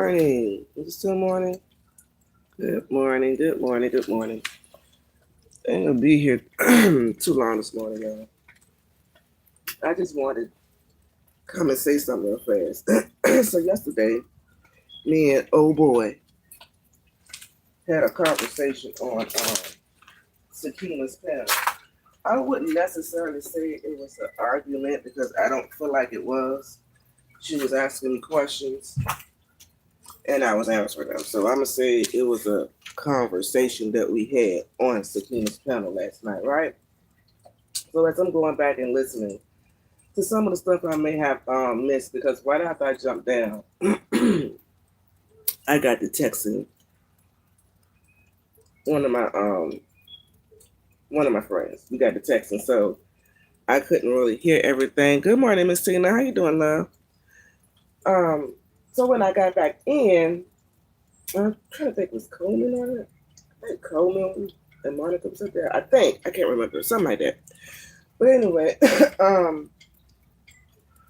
morning. Is it still morning? Good morning, good morning, good morning. I ain't gonna be here too long this morning, y'all. I just wanted to come and say something real fast. So yesterday, me and old boy had a conversation on Sakina's panel. I wouldn't necessarily say it was an argument because I don't feel like it was. She was asking me questions and I was answering them. So I'm gonna say it was a conversation that we had on Sakina's panel last night, right? So as I'm going back and listening to some of the stuff I may have missed, because right after I jumped down, I got the texting one of my one of my friends. We got the texting, so I couldn't really hear everything. Good morning, Miss Tina. How you doing, love? Um, so when I got back in, I'm trying to think, was Coleman on it? I think Coleman and Monica was up there. I can't remember, something like that. But anyway,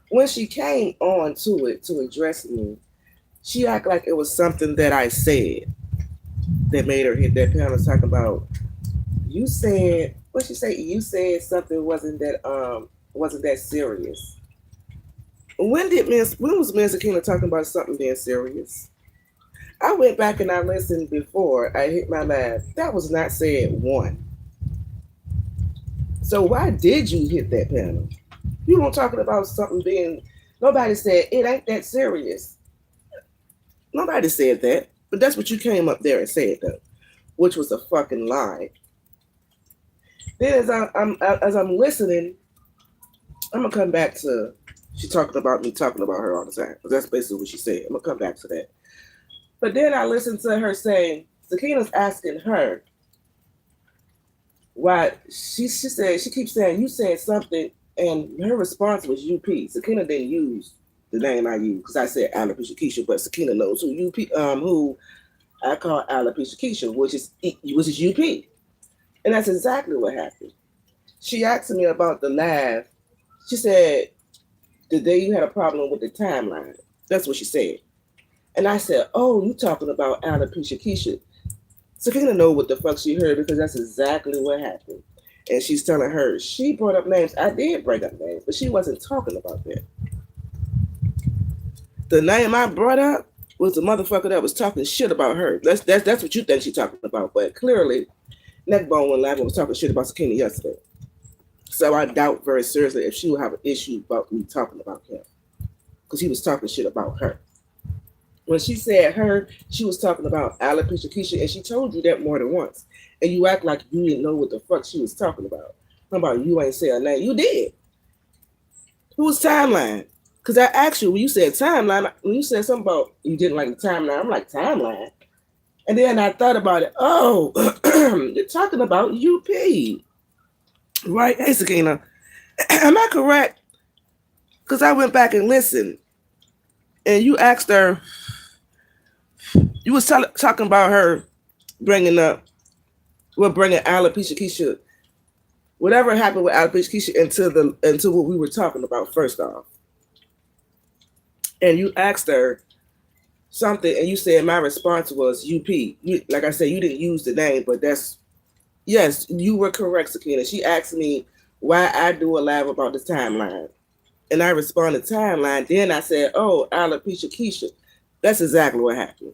when she came on to it to address me, she acted like it was something that I said that made her hit that panel talking about. You said what she say? You said something wasn't that serious. When was Miss Akina talking about something being serious? I went back and I listened before I hit my laugh. That was not said one. So why did you hit that panel? You weren't talking about something being. Nobody said it ain't that serious. Nobody said that. But that's what you came up there and said though, which was a fucking lie. Then as I'm listening, I'm gonna come back to she talking about me talking about her all the time. 'Cause that's basically what she said. I'm gonna come back to that. But then I listened to her saying, Sakina's asking her why she said she keeps saying you said something and her response was UP. Sakina didn't use the name I used because I said alopecia Keisha, but Sakina knows who who I call alopecia Keisha, which is UP. And that's exactly what happened. She asked me about the laugh. She said, the day you had a problem with the timeline. That's what she said. And I said, oh, you talking about alopecia Keisha. Sakina know what the fuck she heard because that's exactly what happened. And she's telling her, she brought up names. I did bring up names, but she wasn't talking about that. The name I brought up was the motherfucker that was talking shit about her. That's what you think she's talking about. But clearly, Neckbone went live and was talking shit about Sakina yesterday. So I doubt very seriously if she would have an issue about me talking about him. Because he was talking shit about her. When she said her, she was talking about alopecia Keisha, and she told you that more than once. And you act like you didn't know what the fuck she was talking about. How about you ain't say her name? You did. Who's timeline? Because I asked you when you said timeline, when you said something about you didn't like the timeline, I'm like, timeline? And then I thought about it. Oh, you're talking about UP. Right? Hey, Sakina, am I correct? Because I went back and listened, and you asked her, you was talking about her bringing up, bringing alopecia Keisha, whatever happened with alopecia Keisha into what we were talking about first off. And you asked her something, and you said my response was UP. Like I said, you didn't use the name, but yes, you were correct, Sakina. She asked me why I do a live about the timeline. And I responded timeline. Then I said, oh, alopecia Keisha. That's exactly what happened.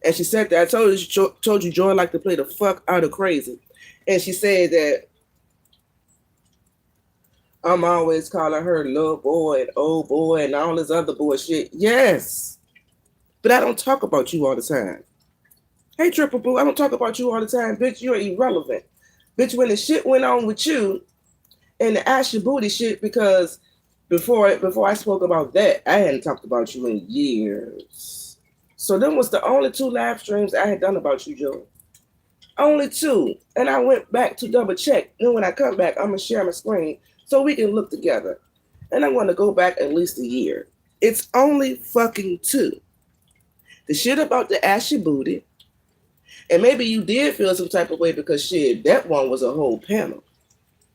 And she said that told you Joy like to play the fuck out of crazy. And she said that I'm always calling her little boy and old boy and all this other bullshit. Yes. But I don't talk about you all the time. Hey, Triple Boo, I don't talk about you all the time. Bitch, you're irrelevant. Bitch, when the shit went on with you and the Asher Booty shit, because before I spoke about that, I hadn't talked about you in years. So them was the only 2 live streams I had done about you, Joe. Only 2. And I went back to double check. And when I come back, I'm going to share my screen so we can look together. And I'm going to go back at least a year. It's only fucking 2. The shit about the Ashy Booty. And maybe you did feel some type of way because shit, that one was a whole panel.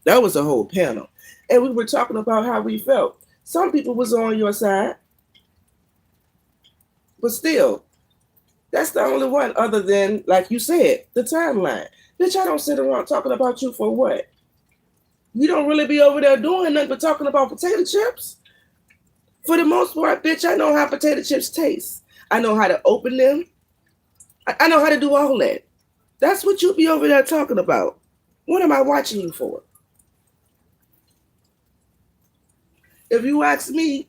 That was a whole panel. And we were talking about how we felt. Some people was on your side. But still, that's the only one other than, like you said, the timeline. Bitch, I don't sit around talking about you for what? You don't really be over there doing nothing but talking about potato chips. For the most part, bitch, I know how potato chips taste. I know how to open them. I know how to do all that. That's what you be over there talking about. What am I watching you for? If you ask me,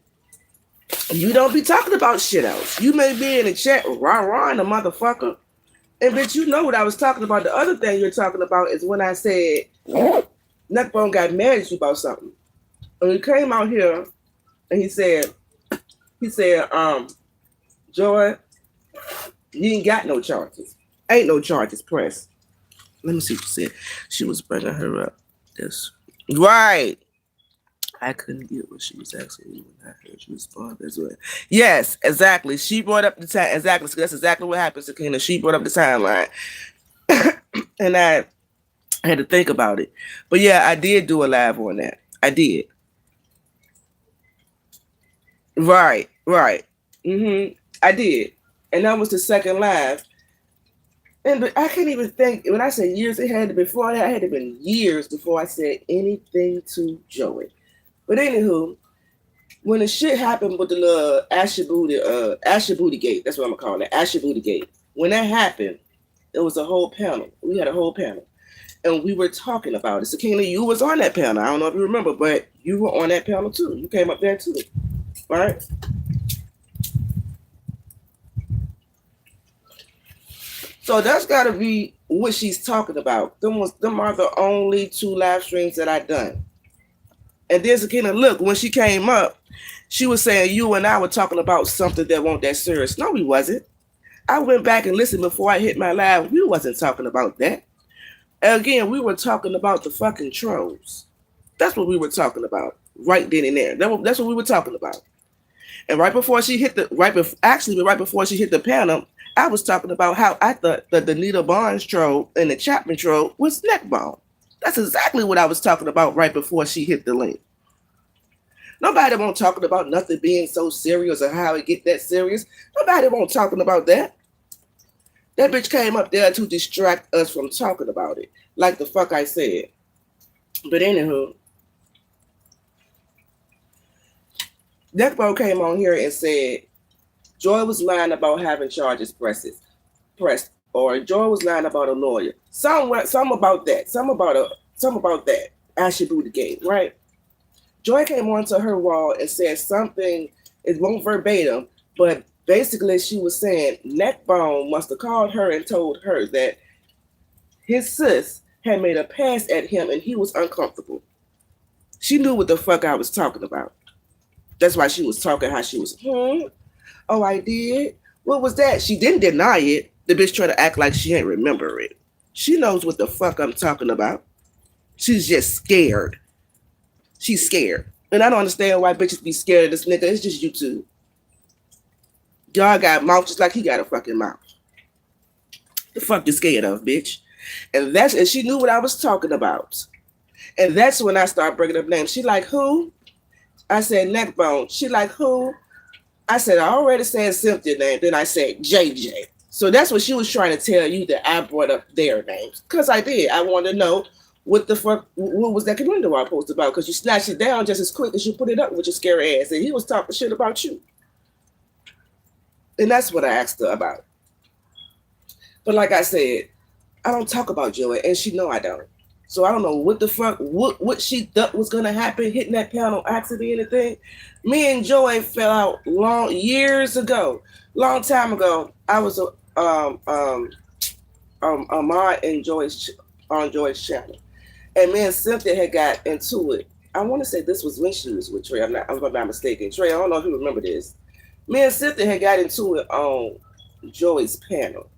you don't be talking about shit else. You may be in the chat rah-rahing a motherfucker. And bitch, you know what I was talking about. The other thing you're talking about is when I said Neckbone got mad at you about something. And he came out here and he said, Joy, you ain't got no charges. Ain't no charges pressed. Let me see what she said. She was bringing her up. This right. I couldn't get what she was asking me when I heard you respond as well. Yes, exactly. She brought up the time. Exactly. So that's exactly what happened, Sakina. She brought up the timeline. And I had to think about it. But yeah, I did do a live on that. I did. Right. I did. And that was the second live. And I can't even think, when I say years, it had to be before that, it had to been years before I said anything to Joey. But anywho, when the shit happened with the little Ashy Booty Gate, that's what I'm gonna call it, Ashy Booty Gate. When that happened, it was a whole panel. We had a whole panel. And we were talking about it. Sakina, you was on that panel. I don't know if you remember, but you were on that panel too. You came up there too. Right? So that's got to be what she's talking about. Them are the only 2 live streams that I done. And then Sakina, look, when she came up, she was saying you and I were talking about something that wasn't that serious. No, we wasn't. I went back and listened before I hit my live. We wasn't talking about that. Again, we were talking about the fucking trolls. That's what we were talking about right then and there. That's what we were talking about. And right before she hit right before she hit the panel, I was talking about how I thought that the Nita Barnes troll and the Chapman troll was Neckbone. That's exactly what I was talking about right before she hit the link. Nobody won't talking about nothing being so serious or how it get that serious. Nobody won't talking about that. That bitch came up there to distract us from talking about it. Like the fuck I said. But anywho, Neckbone came on here and said Joy was lying about having charges pressed, or Joy was lying about a lawyer. Some about that. Some about that. Ashy Booty Gate, right? Joy came onto her wall and said something, it won't verbatim, but basically she was saying Neckbone must have called her and told her that his sis had made a pass at him and he was uncomfortable. She knew what the fuck I was talking about. That's why she was talking how she was, oh, I did? What was that? She didn't deny it. The bitch tried to act like she ain't remember it. She knows what the fuck I'm talking about. She's just scared. She's scared. And I don't understand why bitches be scared of this nigga. It's just YouTube. Y'all got a mouth just like he got a fucking mouth. The fuck you scared of, bitch? And she knew what I was talking about. And that's when I started bringing up names. She like, who? I said, Neckbone. She like, who? I said, I already said Cynthia's name. Then I said, JJ. So that's what she was trying to tell you, that I brought up their names. Because I did. I wanted to know what the fuck, what was that commander I posted about? Because you snatched it down just as quick as you put it up with your scary ass. And he was talking shit about you. And that's what I asked her about. But like I said, I don't talk about Joey, and she know I don't. So I don't know what the fuck, what she thought was gonna happen, hitting that panel accident or anything. Me and Joey fell out years ago, long time ago. I was Ahmad and Joy's on Joy's channel, and me and Cynthia had got into it. I want to say this was when she was with Trey. I'm not mistaken. Trey, I don't know if you remember this. Me and Cynthia had got into it on Joey's panel.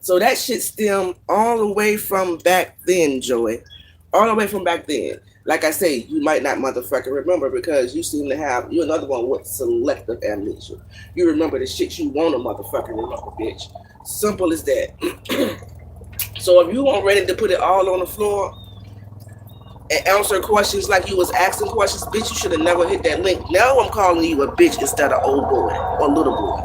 So that shit stemmed all the way from back then, Joey. All the way from back then. Like I say, you might not motherfucking remember because you seem to have, you're another one with selective amnesia. You remember the shit you want to motherfucking remember, bitch. Simple as that. So if you weren't ready to put it all on the floor and answer questions like you was asking questions, bitch, you should have never hit that link. Now I'm calling you a bitch instead of old boy or little boy.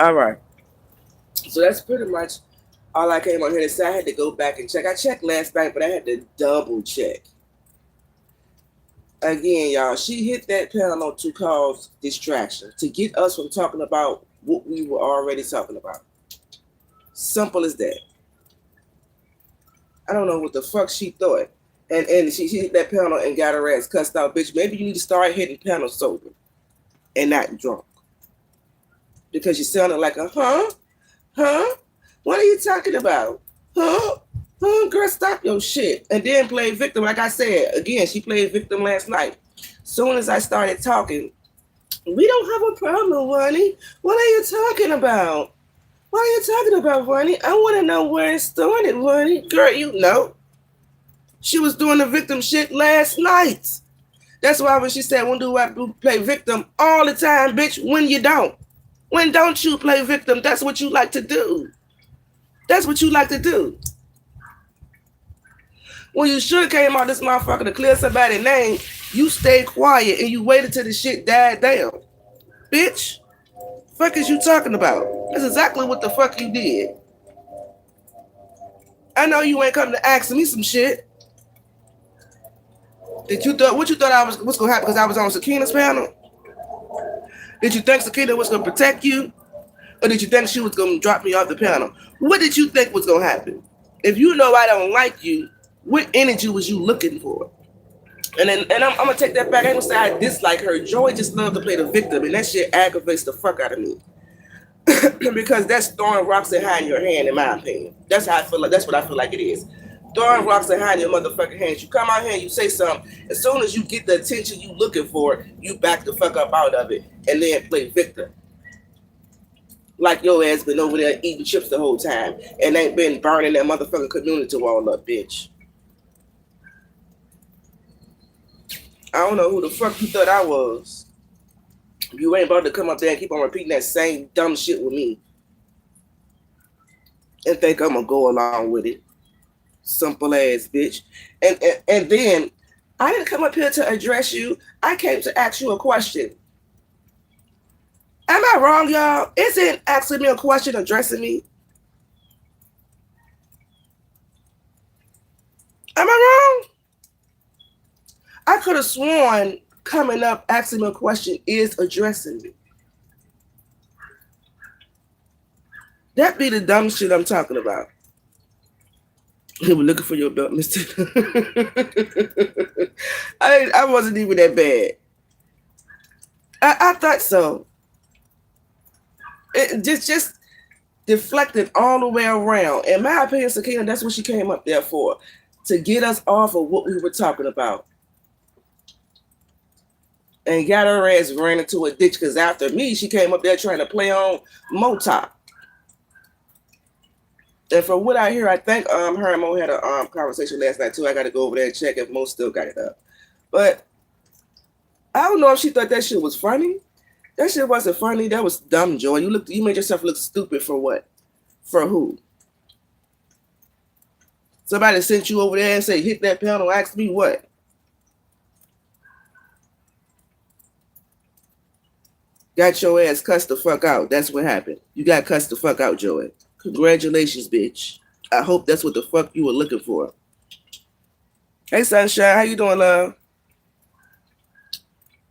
All right. So that's pretty much all I came on here to say. I had to go back and check. I checked last night, but I had to double check. Again, y'all, she hit that panel to cause distraction, to get us from talking about what we were already talking about. Simple as that. I don't know what the fuck she thought. And she hit that panel and got her ass cussed out. Bitch, maybe you need to start hitting panels sober and not drunk. Because you sounded like a huh? What are you talking about? Huh? Girl, stop your shit. And then play victim. Like I said, again, she played victim last night. Soon as I started talking, we don't have a problem, Vonni. What are you talking about? What are you talking about, Vonni? I want to know where it started, Vonni. Girl, you know. She was doing the victim shit last night. That's why when she said, when do I play victim? All the time, bitch, when you don't. When don't you play victim? That's what you like to do. That's what you like to do. When you should have came out this motherfucker to clear somebody's name, you stayed quiet and you waited till the shit died down. Bitch, fuck is you talking about? That's exactly what the fuck you did. I know you ain't come to ask me some shit. Did you thought what you thought I was gonna happen because I was on Sakina's panel? Did you think Sakina was gonna protect you? Or did you think she was gonna drop me off the panel? What did you think was gonna happen? If you know I don't like you, what energy was you looking for? And I'm gonna take that back. I ain't gonna say I dislike her. Joy just loved to play the victim, and that shit aggravates the fuck out of me. Because that's throwing rocks and hiding your hand, in my opinion. That's how I feel like. That's what I feel like it is. Throwing rocks and hiding your motherfucking hands. You come out here and you say something. As soon as you get the attention you looking for, you back the fuck up out of it and then play victim. Like your ass been over there eating chips the whole time and ain't been burning that motherfucking community wall up, bitch. I don't know who the fuck you thought I was. You ain't about to come up there and keep on repeating that same dumb shit with me and think I'm gonna go along with it. Simple ass bitch. And then I didn't come up here to address you. I came to ask you a question. Am I wrong, y'all? Isn't asking me a question addressing me? Am I wrong? I could have sworn coming up asking me a question is addressing me. That be the dumb shit I'm talking about. They were looking for your belt, mister. I wasn't even that bad. I thought so. It just deflected all the way around. In my opinion, Sakina, that's what she came up there for. To get us off of what we were talking about. And got her ass ran into a ditch because after me, she came up there trying to play on Motop. And from what I hear, I think her and Mo had a conversation last night too. I got to go over there and check if Mo still got it up. But I don't know if she thought that shit was funny. That shit wasn't funny. That was dumb, Joy. You made yourself look stupid for what? For who? Somebody sent you over there and say, hit that panel, ask me what? Got your ass cussed the fuck out. That's what happened. You got cussed the fuck out, Joey. Congratulations, bitch. I hope that's what the fuck you were looking for. Hey, Sunshine. How you doing, love?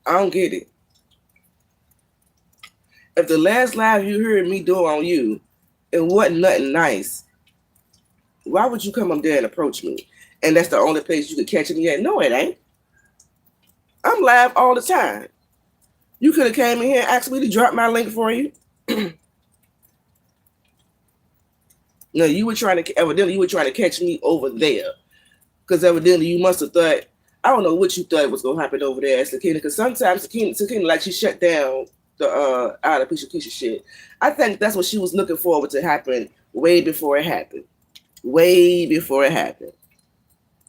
I don't get it. If the last live you heard me do on you, it wasn't nothing nice, why would you come up there and approach me? And that's the only place you could catch me at? No, it ain't. I'm live all the time. You could have came in here and asked me to drop my link for you. No, you were trying to catch me over there. Because evidently you must have thought, I don't know what you thought was going to happen over there at Sakina. Because sometimes Sakina, like she shut down the alopecia shit. I think that's what she was looking forward to happen way before it happened. Way before it happened.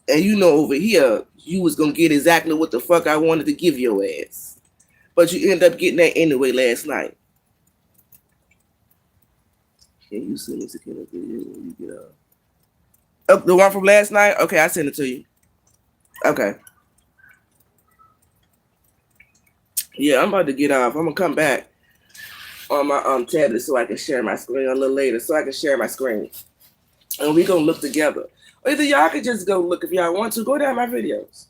And you know over here, you was going to get exactly what the fuck I wanted to give your ass. But you end up getting that anyway last night. Can you send me Sakina video when you get up? Oh, the one from last night? Okay, I sent it to you. Okay. Yeah, I'm about to get off. I'm going to come back. on my tablet so I can share my screen a little later, so I can share my screen, and we gonna look together. Or either y'all can just go look if y'all want to. Go down my videos.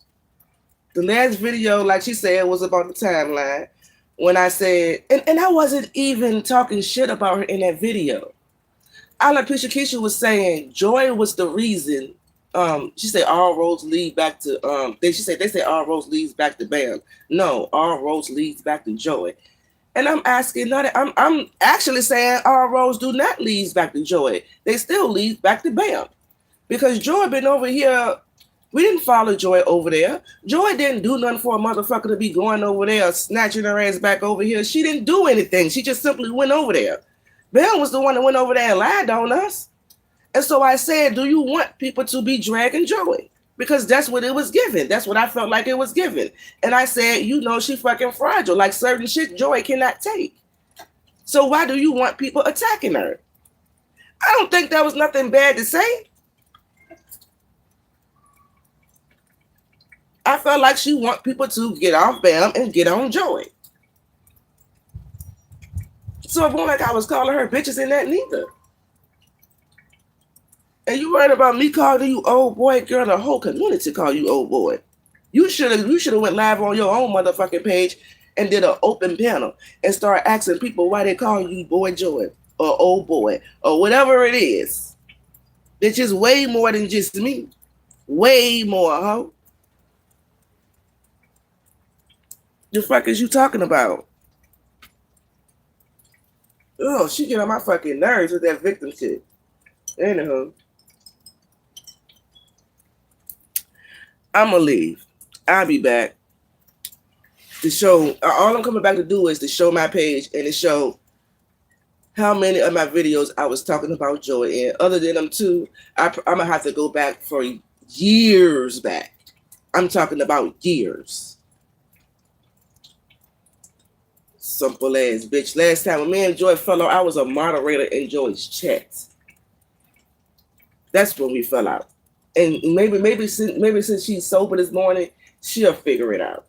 The last video, like she said, was about the timeline. When I said, and I wasn't even talking shit about her in that video. Alopecia Keisha was saying Joy was the reason. She said all roads lead back to they say all roads leads back to Bam. No, all roads leads back to Joy. And I'm asking, I'm actually saying all roads do not lead back to Joy. They still lead back to Bam. Because Joy been over here. We didn't follow Joy over there. Joy didn't do nothing for a motherfucker to be going over there, snatching her ass back over here. She didn't do anything. She just simply went over there. Bam was the one that went over there and lied on us. And so I said, do you want people to be dragging Joy? Because that's what it was given. That's what I felt like it was given. And I said, you know, she fucking fragile. Like certain shit Joy cannot take. So why do you want people attacking her? I don't think that was nothing bad to say. I felt like she want people to get off Bam and get on Joy. So it wasn't like I was calling her bitches in that neither. And you worried about me calling you old boy, girl, the whole community call you old boy. You should have went live on your own motherfucking page and did an open panel and start asking people why they call you boy Joy or old boy or whatever it is. It's just way more than just me. Way more, huh? The fuck is you talking about? Oh, she get on my fucking nerves with that victim shit. Anywho, I'ma leave. I'll be back to show. All I'm coming back to do is to show my page and to show how many of my videos I was talking about Joy in. Other than them two, I'm gonna have to go back for years back. I'm talking about years. Simple ass bitch. Last time when me and Joy fell out, I was a moderator in Joy's chat. That's when we fell out. And maybe since she's sober this morning, she'll figure it out.